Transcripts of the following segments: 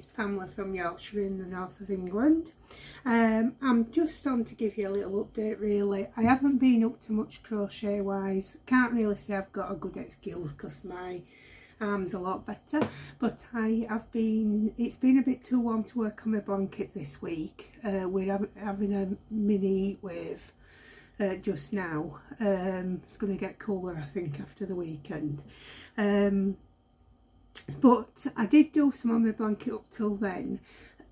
it's Pamela from Yorkshire in the north of England. I'm just on to give you a little update really. I haven't been up to much crochet wise. Can't really say I've got a good excuse because my arm's a lot better, but it's been a bit too warm to work on my blanket this week. We're having a mini heat wave just now. It's going to get cooler I think after the weekend. But I did do some on my blanket up till then.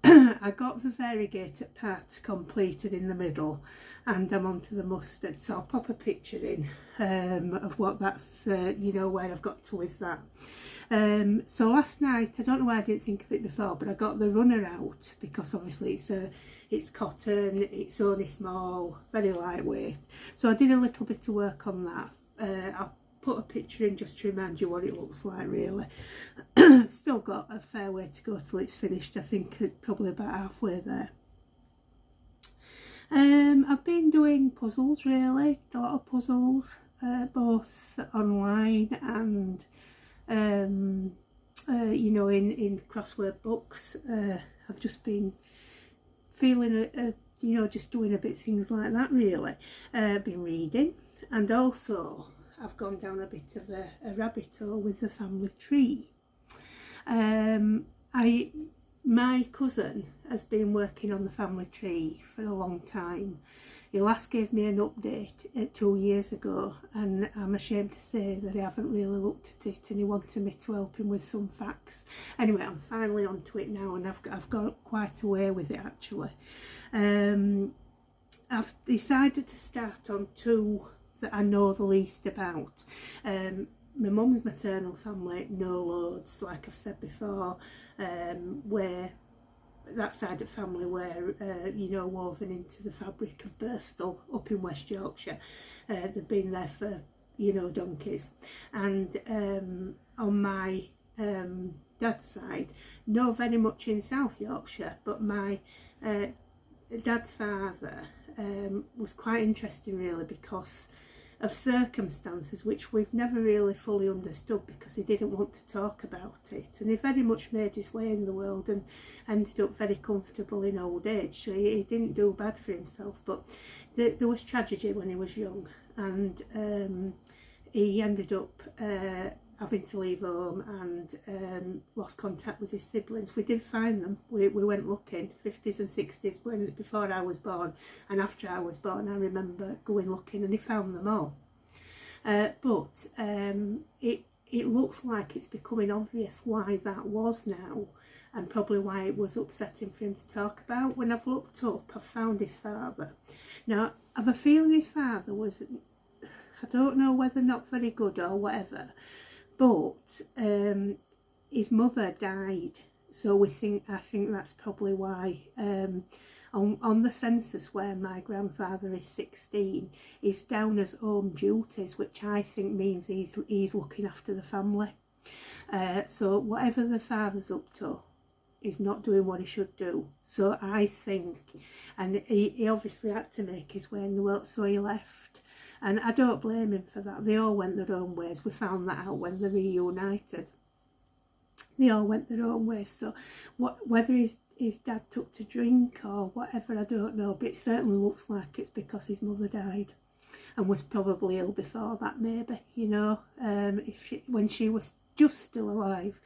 I got the variegated part completed in the middle and I'm onto the mustard, so I'll pop a picture in of what that's, you know, where I've got to with that. So last night, I don't know why I didn't think of it before, but I got the runner out because obviously it's cotton, it's only small, very lightweight. So I did a little bit of work on that. I'll put a picture in just to remind you what it looks like really. Still got a fair way to go till it's finished. I think probably about halfway there. I've been doing puzzles really, a lot of puzzles, both online and you know, in crossword books. I've just been feeling you know, just doing a bit things like that really. Been reading, and also I've gone down a bit of a rabbit hole with the family tree. My cousin has been working on the family tree for a long time. He last gave me an update 2 years ago, and I'm ashamed to say that I haven't really looked at it, and he wanted me to help him with some facts. Anyway, I'm finally onto it now, and I've got quite a way with it actually. I've decided to start on two that I know the least about. My mum's maternal family know loads, like I've said before, where that side of family where you know, woven into the fabric of Birstall up in West Yorkshire. They've been there for, you know, donkeys. And on my dad's side, know very much in South Yorkshire, but my dad's father was quite interesting really because of circumstances which we've never really fully understood, because he didn't want to talk about it, and he very much made his way in the world and ended up very comfortable in old age. So he didn't do bad for himself, but there was tragedy when he was young, and he ended up having to leave home and lost contact with his siblings. We did find them. We went looking, 50s and 60s, before I was born, and after I was born I remember going looking, and he found them all. But it looks like it's becoming obvious why that was now, and probably why it was upsetting for him to talk about. When I've looked up, I've found his father. Now, I have a feeling his father was, I don't know whether not very good or whatever, but his mother died, so I think that's probably why. On the census where my grandfather is 16, he's down as home duties, which I think means he's looking after the family. So whatever the father's up to, he's not doing what he should do. So I think, and he obviously had to make his way in the world, so he left. And I don't blame him for that. They all went their own ways. We found that out when they reunited. They all went their own ways. So whether his dad took to drink or whatever, I don't know. But it certainly looks like it's because his mother died and was probably ill before that, maybe. You know, when she was just still alive,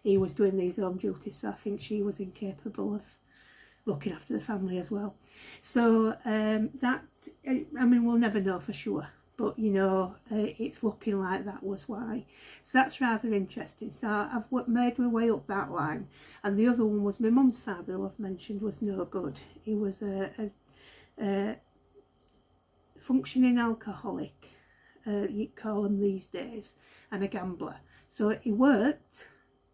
he was doing these home duties. So I think she was incapable of looking after the family as well. So that, I mean, we'll never know for sure, but you know, it's looking like that was why. So that's rather interesting. So I've made my way up that line. And the other one was my mum's father, who I've mentioned was no good. He was a functioning alcoholic, you'd call him these days, and a gambler. So he worked,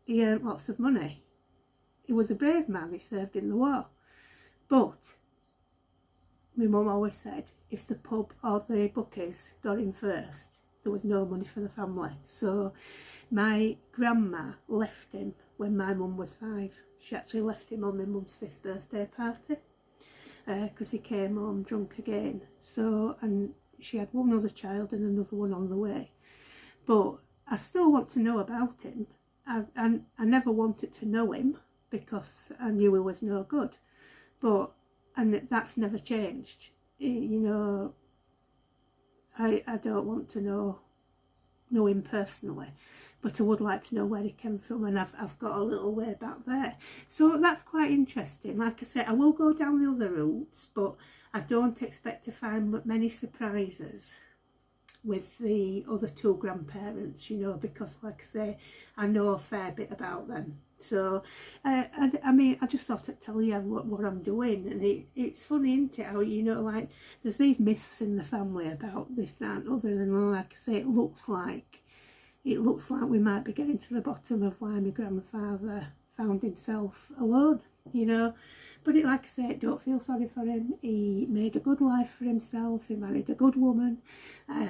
he earned lots of money. He was a brave man, he served in the war. But my mum always said if the pub or the bookies got in first, there was no money for the family. So my grandma left him when my mum was 5. She actually left him on my mum's 5th birthday party because he came home drunk again. So, and she had one other child and another one on the way. But I still want to know about him. I never wanted to know him. because I knew he was no good. But, and that's never changed. You know, I don't want to know him personally, but I would like to know where he came from, and I've got a little way back there. So that's quite interesting. Like I said, I will go down the other routes, but I don't expect to find many surprises with the other two grandparents, you know, because like I say, I know a fair bit about them. So I mean, I just thought I'd tell you what I'm doing, and it's funny, isn't it, how, you know, like there's these myths in the family about this, that and other, and like I say, it looks like we might be getting to the bottom of why my grandfather found himself alone, you know. But like I say, don't feel sorry for him. He made a good life for himself. He married a good woman.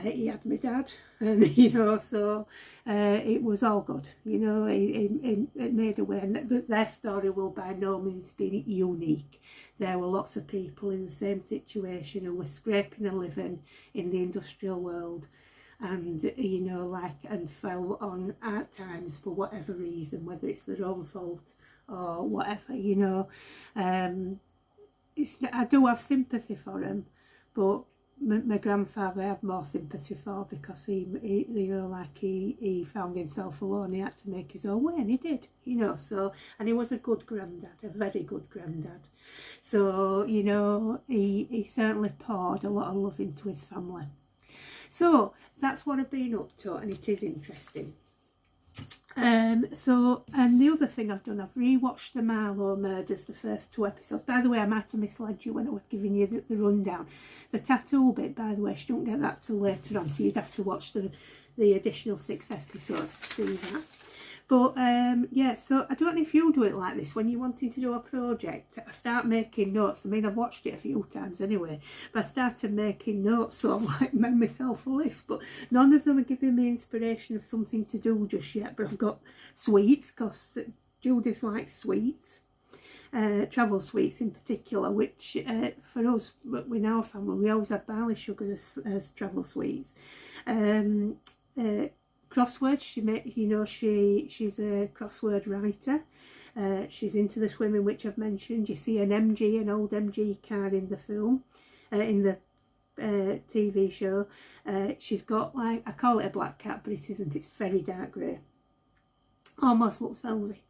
He had my dad, and you know, so it was all good. You know, it made a way. And their story will by no means be unique. There were lots of people in the same situation who were scraping a living in the industrial world, and you know, like, and fell on hard times for whatever reason, whether it's their own fault or whatever, you know. I do have sympathy for him, but my grandfather I have more sympathy for, because he you know, like he found himself alone. He had to make his own way, and he did, you know. So, and he was a good granddad, a very good granddad. So, you know, he certainly poured a lot of love into his family. So that's what I've been up to, and it is interesting. So, and the other thing I've done, I've rewatched the Marlowe Murders, the first 2 episodes. By the way, I might have misled you when I was giving you the rundown. The tattoo bit, by the way, she don't get that till later on, so you'd have to watch the additional 6 episodes to see that. But yeah, so I don't know if you do it like this when you're wanting to do a project. I start making notes. I mean, I've watched it a few times anyway, but I started making notes, so I'm like, made myself a list, but none of them are giving me inspiration of something to do just yet. But I've got sweets, because Judith likes sweets, travel sweets in particular, which for us, in our family, we always have barley sugar as travel sweets. Crosswords, she's a crossword writer. She's into the swimming, which I've mentioned. You see an old MG car in the film, in the TV show. She's got, like, I call it a black cat, but it isn't. It's very dark grey, almost looks velvet.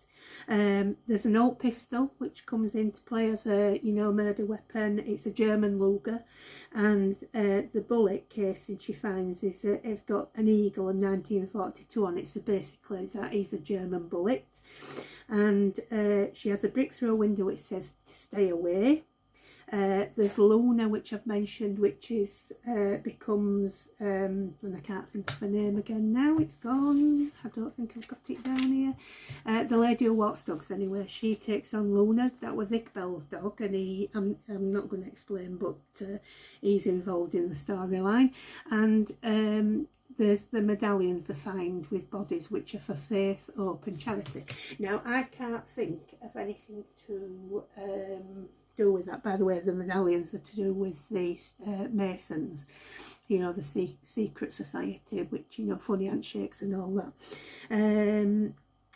There's an old pistol which comes into play as a, you know, murder weapon. It's a German Luger, and the bullet casing she finds is it's got an eagle and 1942 on it, so basically that is a German bullet. And she has a brick through a window which says to stay away. There's Luna, which I've mentioned, which is becomes and I can't think of her name again now, it's gone, I don't think I've got it down here. The lady who walks dogs anyway, she takes on Luna. That was Iqbal's dog, and I'm not going to explain, but he's involved in the storyline. And there's the medallions they find with bodies, which are for faith, hope and charity. Now I can't think of anything to do with that. By the way, the medallions are to do with the Masons, you know, the secret society, which, you know, funny handshakes and all that.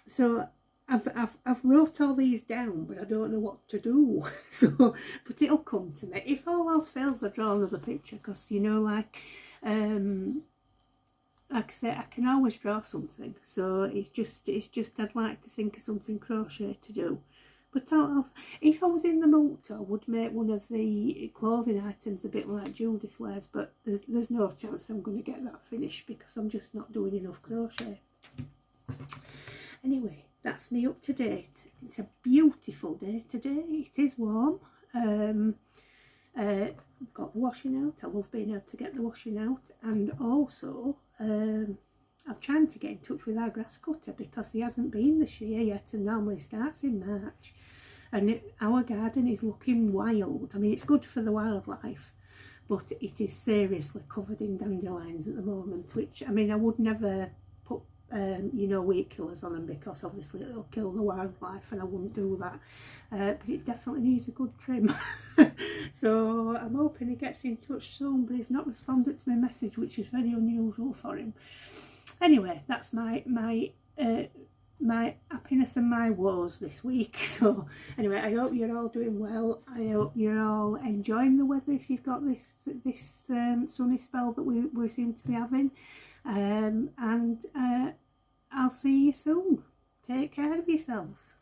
So I've wrote all these down, but I don't know what to do. So, but it'll come to me. If all else fails, I'll draw another picture, because, you know, like I say, I can always draw something. So it's just I'd like to think of something crochet to do. But if I was in the mood, I would make one of the clothing items a bit like Judith wears, but there's no chance I'm going to get that finished, because I'm just not doing enough crochet. Anyway, that's me up to date. It's a beautiful day today. It is warm. I've got the washing out. I love being able to get the washing out, and also I'm trying to get in touch with our grass cutter, because he hasn't been this year yet, and normally starts in March. And our garden is looking wild. I mean, it's good for the wildlife, but it is seriously covered in dandelions at the moment, which, I mean, I would never put you know, weed killers on them, because obviously it'll kill the wildlife, and I wouldn't do that. But it definitely needs a good trim. So I'm hoping he gets in touch soon, but he's not responded to my message, which is very unusual for him. Anyway, that's my my happiness and my woes this week. So anyway, I hope you're all doing well. I hope you're all enjoying the weather if you've got this sunny spell that we seem to be having, and I'll see you soon. Take care of yourselves.